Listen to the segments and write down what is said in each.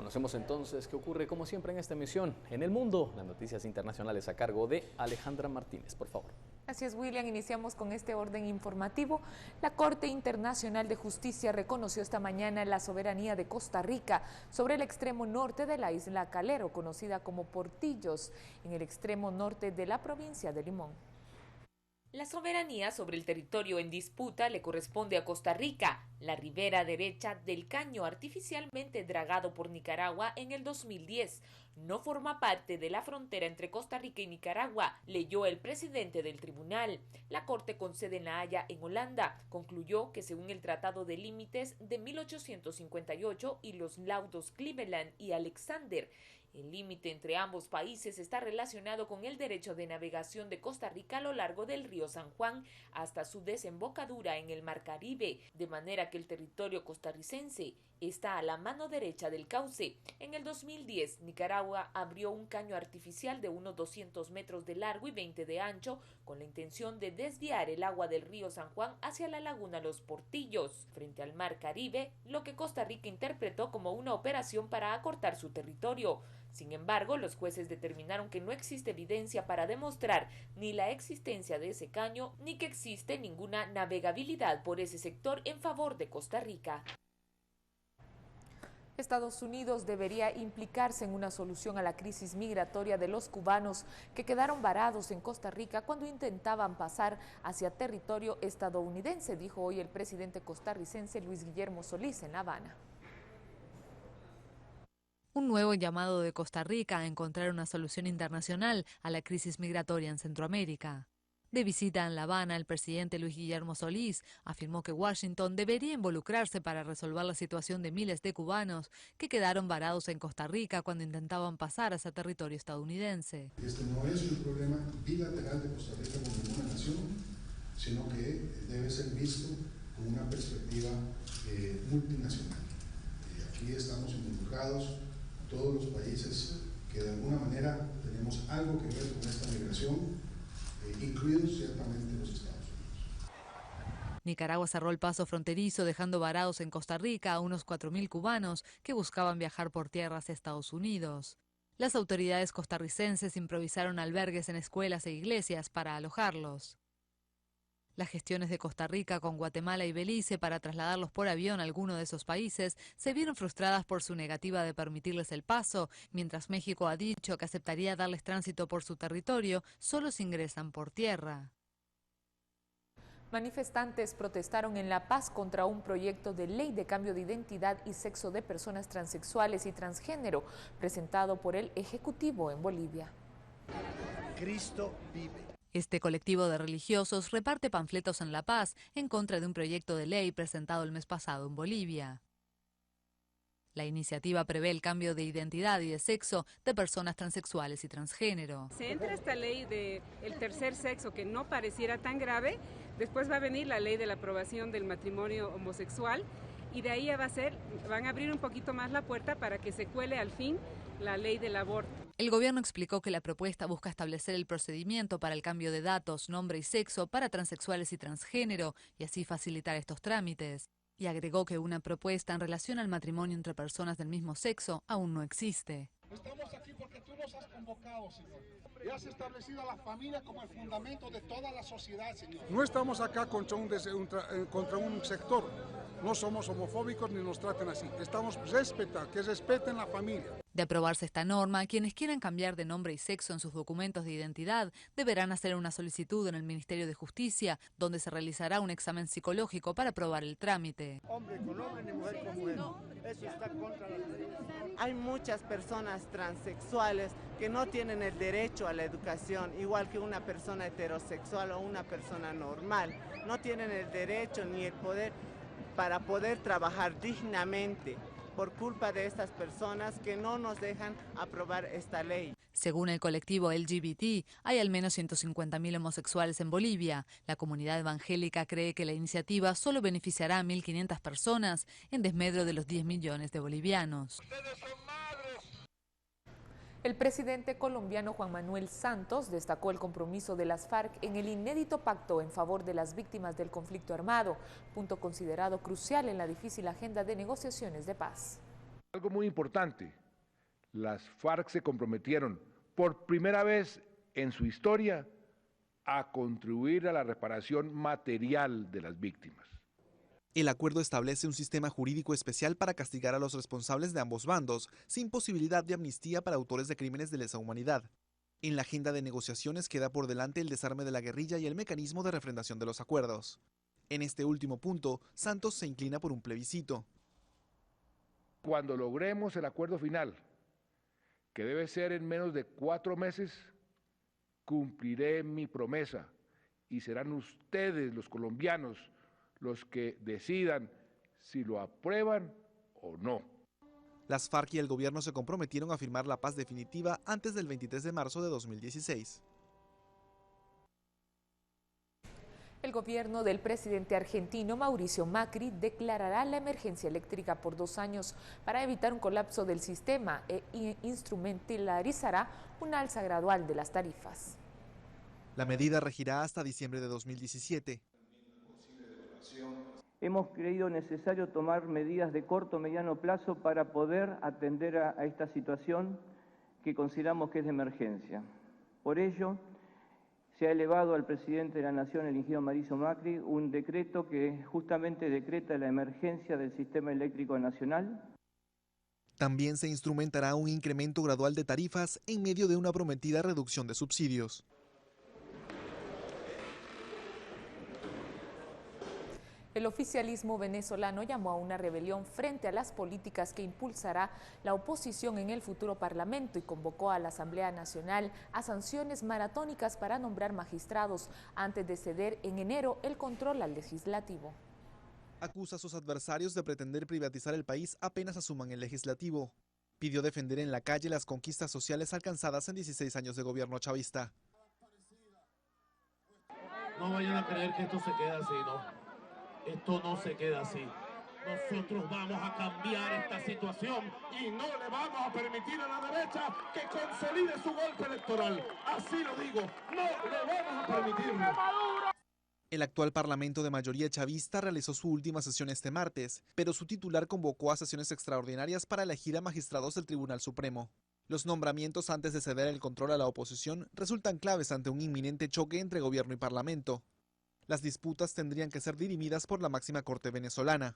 Conocemos entonces qué ocurre como siempre en esta emisión. En el mundo, las noticias internacionales a cargo de Alejandra Martínez, por favor. Así es, William. Iniciamos con este orden informativo. La Corte Internacional de Justicia reconoció esta mañana la soberanía de Costa Rica sobre el extremo norte de la isla Calero, conocida como Portillos, en el extremo norte de la provincia de Limón. La soberanía sobre el territorio en disputa le corresponde a Costa Rica, la ribera derecha del caño artificialmente dragado por Nicaragua en el 2010. No forma parte de la frontera entre Costa Rica y Nicaragua, leyó el presidente del tribunal. La Corte con sede en La Haya, en Holanda, concluyó que según el Tratado de Límites de 1858 y los laudos Cleveland y Alexander, el límite entre ambos países está relacionado con el derecho de navegación de Costa Rica a lo largo del río San Juan hasta su desembocadura en el Mar Caribe, de manera que el territorio costarricense está a la mano derecha del cauce. En el 2010, Nicaragua abrió un caño artificial de unos 200 metros de largo y 20 de ancho, con la intención de desviar el agua del río San Juan hacia la laguna Los Portillos, frente al Mar Caribe, lo que Costa Rica interpretó como una operación para acortar su territorio. Sin embargo, los jueces determinaron que no existe evidencia para demostrar ni la existencia de ese caño, ni que existe ninguna navegabilidad por ese sector en favor de Costa Rica. Estados Unidos debería implicarse en una solución a la crisis migratoria de los cubanos que quedaron varados en Costa Rica cuando intentaban pasar hacia territorio estadounidense, dijo hoy el presidente costarricense Luis Guillermo Solís en La Habana. Un nuevo llamado de Costa Rica a encontrar una solución internacional a la crisis migratoria en Centroamérica. De visita en La Habana, el presidente Luis Guillermo Solís afirmó que Washington debería involucrarse para resolver la situación de miles de cubanos que quedaron varados en Costa Rica cuando intentaban pasar hacia territorio estadounidense. Este no es un problema bilateral de Costa Rica con ninguna nación, sino que debe ser visto con una perspectiva multinacional. Aquí estamos involucrados todos los países que de alguna manera tenemos algo que ver con esta migración, incluidos ciertamente los Estados Unidos. Nicaragua cerró el paso fronterizo dejando varados en Costa Rica a unos 4.000 cubanos que buscaban viajar por tierra hacia Estados Unidos. Las autoridades costarricenses improvisaron albergues en escuelas e iglesias para alojarlos. Las gestiones de Costa Rica con Guatemala y Belice para trasladarlos por avión a alguno de esos países se vieron frustradas por su negativa de permitirles el paso, mientras México ha dicho que aceptaría darles tránsito por su territorio solo si ingresan por tierra. Manifestantes protestaron en La Paz contra un proyecto de ley de cambio de identidad y sexo de personas transexuales y transgénero, presentado por el Ejecutivo en Bolivia. Cristo vive. Este colectivo de religiosos reparte panfletos en La Paz en contra de un proyecto de ley presentado el mes pasado en Bolivia. La iniciativa prevé el cambio de identidad y de sexo de personas transexuales y transgénero. Se entra esta ley del tercer sexo que no pareciera tan grave, después va a venir la ley de la aprobación del matrimonio homosexual y de ahí van a abrir un poquito más la puerta para que se cuele al fin la ley del aborto. El gobierno explicó que la propuesta busca establecer el procedimiento para el cambio de datos, nombre y sexo para transexuales y transgénero y así facilitar estos trámites. Y agregó que una propuesta en relación al matrimonio entre personas del mismo sexo aún no existe. Estamos aquí porque tú nos has convocado, Señor. Y has establecido a la familia como el fundamento de toda la sociedad, Señor. No estamos acá contra un sector. No somos homofóbicos ni nos traten así. Estamos que respeten la familia. De aprobarse esta norma, quienes quieran cambiar de nombre y sexo en sus documentos de identidad deberán hacer una solicitud en el Ministerio de Justicia, donde se realizará un examen psicológico para aprobar el trámite. Hombre con hombre ni mujer con mujer. Eso está contra la ley. Hay muchas personas transexuales que no tienen el derecho a la educación, igual que una persona heterosexual o una persona normal. No tienen el derecho ni el poder para poder trabajar dignamente por culpa de estas personas que no nos dejan aprobar esta ley. Según el colectivo LGBT, hay al menos 150.000 homosexuales en Bolivia. La comunidad evangélica cree que la iniciativa solo beneficiará a 1.500 personas en desmedro de los 10 millones de bolivianos. El presidente colombiano Juan Manuel Santos destacó el compromiso de las FARC en el inédito pacto en favor de las víctimas del conflicto armado, punto considerado crucial en la difícil agenda de negociaciones de paz. Algo muy importante, las FARC se comprometieron por primera vez en su historia a contribuir a la reparación material de las víctimas. El acuerdo establece un sistema jurídico especial para castigar a los responsables de ambos bandos, sin posibilidad de amnistía para autores de crímenes de lesa humanidad. En la agenda de negociaciones queda por delante el desarme de la guerrilla y el mecanismo de refrendación de los acuerdos. En este último punto, Santos se inclina por un plebiscito. Cuando logremos el acuerdo final, que debe ser en menos de 4 meses, cumpliré mi promesa y serán ustedes, los colombianos, los que decidan si lo aprueban o no. Las FARC y el gobierno se comprometieron a firmar la paz definitiva antes del 23 de marzo de 2016. El gobierno del presidente argentino Mauricio Macri declarará la emergencia eléctrica por 2 años para evitar un colapso del sistema e instrumentalizará una alza gradual de las tarifas. La medida regirá hasta diciembre de 2017. Hemos creído necesario tomar medidas de corto o mediano plazo para poder atender a esta situación que consideramos que es de emergencia. Por ello, se ha elevado al presidente de la Nación, el ingeniero Mauricio Macri, un decreto que justamente decreta la emergencia del sistema eléctrico nacional. También se instrumentará un incremento gradual de tarifas en medio de una prometida reducción de subsidios. El oficialismo venezolano llamó a una rebelión frente a las políticas que impulsará la oposición en el futuro parlamento y convocó a la Asamblea Nacional a sanciones maratónicas para nombrar magistrados antes de ceder en enero el control al legislativo. Acusa a sus adversarios de pretender privatizar el país apenas asuman el legislativo. Pidió defender en la calle las conquistas sociales alcanzadas en 16 años de gobierno chavista. No vayan a creer que esto se queda así, ¿no? Esto no se queda así. Nosotros vamos a cambiar esta situación y no le vamos a permitir a la derecha que consolide su golpe electoral. Así lo digo, no le vamos a permitirlo. El actual parlamento de mayoría chavista realizó su última sesión este martes, pero su titular convocó a sesiones extraordinarias para elegir a magistrados del Tribunal Supremo. Los nombramientos antes de ceder el control a la oposición resultan claves ante un inminente choque entre gobierno y parlamento. Las disputas tendrían que ser dirimidas por la máxima corte venezolana.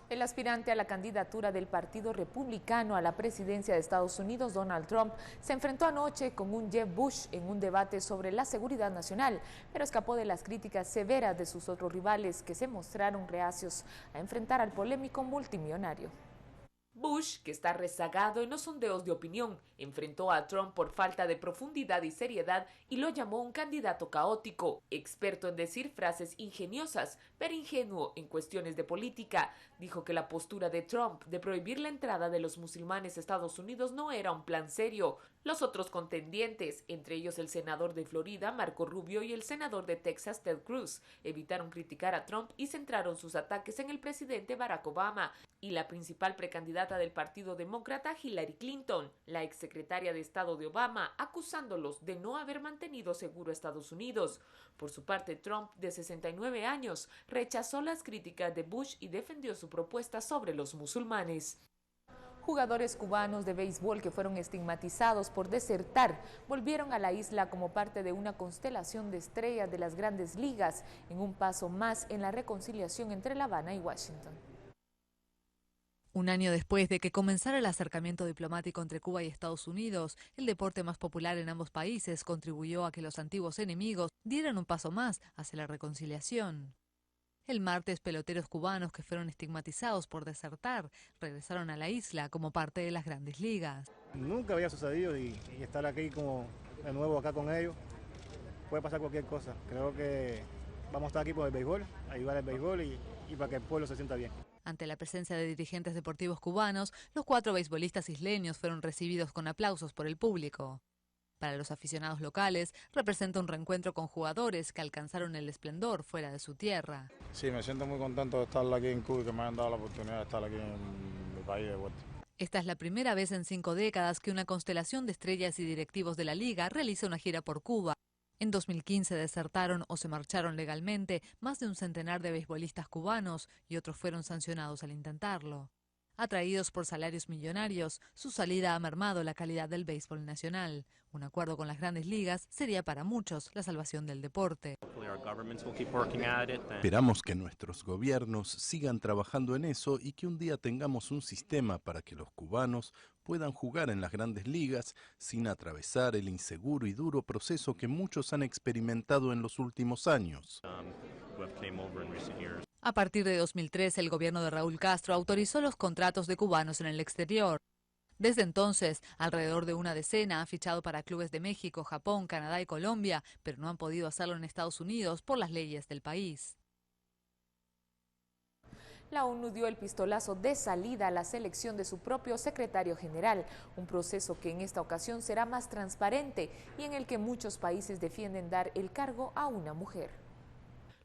El aspirante a la candidatura del Partido Republicano a la presidencia de Estados Unidos, Donald Trump, se enfrentó anoche con un Jeb Bush en un debate sobre la seguridad nacional, pero escapó de las críticas severas de sus otros rivales que se mostraron reacios a enfrentar al polémico multimillonario. Bush, que está rezagado en los sondeos de opinión, enfrentó a Trump por falta de profundidad y seriedad y lo llamó un candidato caótico, experto en decir frases ingeniosas, pero ingenuo en cuestiones de política. Dijo que la postura de Trump de prohibir la entrada de los musulmanes a Estados Unidos no era un plan serio. Los otros contendientes, entre ellos el senador de Florida, Marco Rubio, y el senador de Texas, Ted Cruz, evitaron criticar a Trump y centraron sus ataques en el presidente Barack Obama y la principal precandidata del Partido Demócrata, Hillary Clinton, la exsecretaria de Estado de Obama, acusándolos de no haber mantenido seguro a Estados Unidos. Por su parte, Trump, de 69 años, rechazó las críticas de Bush y defendió su propuesta sobre los musulmanes. Jugadores cubanos de béisbol que fueron estigmatizados por desertar volvieron a la isla como parte de una constelación de estrellas de las grandes ligas, en un paso más en la reconciliación entre La Habana y Washington. Un año después de que comenzara el acercamiento diplomático entre Cuba y Estados Unidos, el deporte más popular en ambos países contribuyó a que los antiguos enemigos dieran un paso más hacia la reconciliación. El martes, peloteros cubanos que fueron estigmatizados por desertar regresaron a la isla como parte de las grandes ligas. Nunca había sucedido y estar aquí como de nuevo acá con ellos, puede pasar cualquier cosa. Creo que vamos a estar aquí por el béisbol, ayudar al béisbol y para que el pueblo se sienta bien. Ante la presencia de dirigentes deportivos cubanos, los 4 beisbolistas isleños fueron recibidos con aplausos por el público. Para los aficionados locales, representa un reencuentro con jugadores que alcanzaron el esplendor fuera de su tierra. Sí, me siento muy contento de estar aquí en Cuba y que me hayan dado la oportunidad de estar aquí en mi país de vuelta. Esta es la primera vez en 5 décadas que una constelación de estrellas y directivos de la liga realiza una gira por Cuba. En 2015 desertaron o se marcharon legalmente más de un centenar de beisbolistas cubanos y otros fueron sancionados al intentarlo. Atraídos por salarios millonarios, su salida ha mermado la calidad del béisbol nacional. Un acuerdo con las grandes ligas sería para muchos la salvación del deporte. Esperamos que nuestros gobiernos sigan trabajando en eso y que un día tengamos un sistema para que los cubanos puedan jugar en las grandes ligas sin atravesar el inseguro y duro proceso que muchos han experimentado en los últimos años. A partir de 2003, el gobierno de Raúl Castro autorizó los contratos de cubanos en el exterior. Desde entonces, alrededor de una decena han fichado para clubes de México, Japón, Canadá y Colombia, pero no han podido hacerlo en Estados Unidos por las leyes del país. La ONU dio el pistolazo de salida a la selección de su propio secretario general, un proceso que en esta ocasión será más transparente y en el que muchos países defienden dar el cargo a una mujer.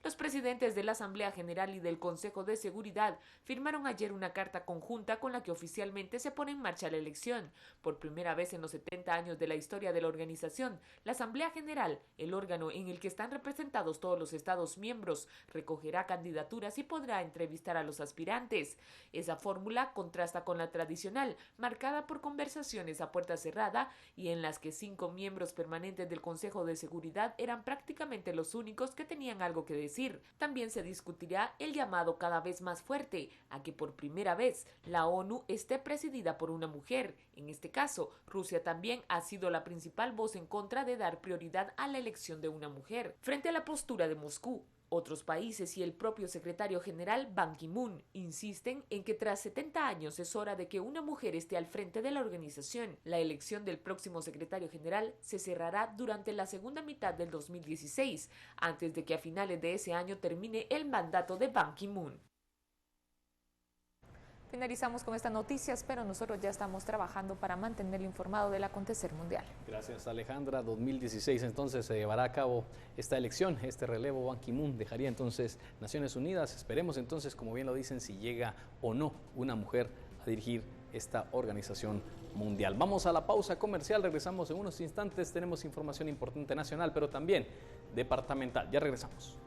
Los presidentes de la Asamblea General y del Consejo de Seguridad firmaron ayer una carta conjunta con la que oficialmente se pone en marcha la elección. Por primera vez en los 70 años de la historia de la organización, la Asamblea General, el órgano en el que están representados todos los Estados miembros, recogerá candidaturas y podrá entrevistar a los aspirantes. Esa fórmula contrasta con la tradicional, marcada por conversaciones a puerta cerrada y en las que 5 miembros permanentes del Consejo de Seguridad eran prácticamente los únicos que tenían algo que decir. También se discutirá el llamado cada vez más fuerte a que por primera vez la ONU esté presidida por una mujer. En este caso, Rusia también ha sido la principal voz en contra de dar prioridad a la elección de una mujer. Frente a la postura de Moscú, otros países y el propio secretario general Ban Ki-moon insisten en que tras 70 años es hora de que una mujer esté al frente de la organización. La elección del próximo secretario general se cerrará durante la segunda mitad del 2016, antes de que a finales de ese año termine el mandato de Ban Ki-moon. Finalizamos con estas noticias, pero nosotros ya estamos trabajando para mantenerle informado del acontecer mundial. Gracias, Alejandra. 2016 entonces se llevará a cabo esta elección, este relevo. Ban Ki-moon dejaría entonces Naciones Unidas. Esperemos entonces, como bien lo dicen, si llega o no una mujer a dirigir esta organización mundial. Vamos a la pausa comercial, regresamos en unos instantes. Tenemos información importante nacional, pero también departamental. Ya regresamos.